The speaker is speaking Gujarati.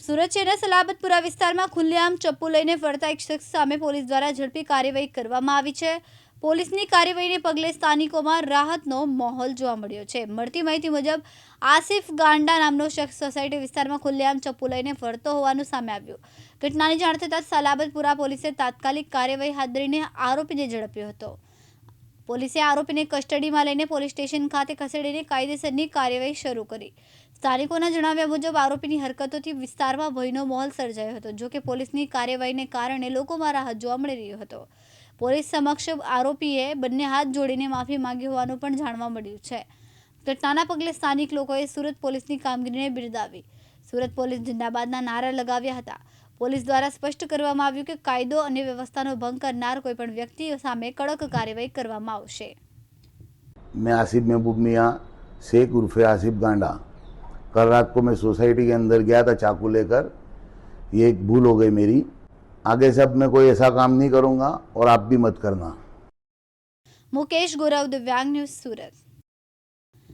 સુરત શહેરના સલાબતપુરા વિસ્તારમાં ખુલ્લેઆમ ચપ્પુ લઈને ફરતા એક શખ્સ સામે પોલીસ દ્વારા ઝડપી કાર્યવાહી કરવામાં આવી છે। પોલીસની કાર્યવાહીને પગલે સ્થાનિકોમાં રાહતનો માહોલ જોવા મળ્યો છે। મળતી માહિતી મુજબ આસિફ ગાંડા નામનો શખ્સ સોસાયટી વિસ્તારમાં ખુલ્લેઆમ ચપ્પુ લઈને ફરતો હોવાનું સામે આવ્યું। ઘટનાની જાણ થતાં સલાબતપુરા પોલીસે તાત્કાલિક કાર્યવાહી હાથ ધરીને આરોપીને ઝડપ્યો હતો। પોલીસે આરોપીને કસ્ટડીમાં લઈને પોલીસ સ્ટેશન ખાતે ખસેડીને કાયદેસરની કાર્યવાહી શરૂ કરી। સ્થાનિકોના જણાવ્યા મુજબ આરોપીની હરકતોથી વિસ્તારમાં ભયનો માહોલ સર્જાયો હતો। જો કે પોલીસની કાર્યવાહીને કારણે લોકોમાં રાહત જોવા મળી રહ્યો હતો। પોલીસ સમક્ષ આરોપીએ બંને હાથ જોડીને માફી માંગી હોવાનું પણ જાણવા મળ્યું છે। ઘટનાના પગલે સ્થાનિક લોકોએ સુરત પોલીસની કામગીરીને બિરદાવી સુરત પોલીસ જિંદાબાદના નારા લગાવ્યા હતા। પોલીસ દ્વારા સ્પષ્ટ કરવામાં આવ્યું કે કાયદો અને વ્યवस्थाનો ભંગ કરનાર કોઈપણ વ્યક્તિ સામે કડક કાર્યવાહી કરવામાં આવશે। मैं आसिफ महबूब मियाँ शेख उर्फे आसिफ गांडा कल रात को मैं सोसाइटी के अंदर गया था चाकू लेकर। ये एक भूल हो गई मेरी। आगे से अब मैं कोई ऐसा काम नहीं करूँगा और आप भी मत करना। मुकेश गौरव, दिव्यांग न्यूज़, सूरत।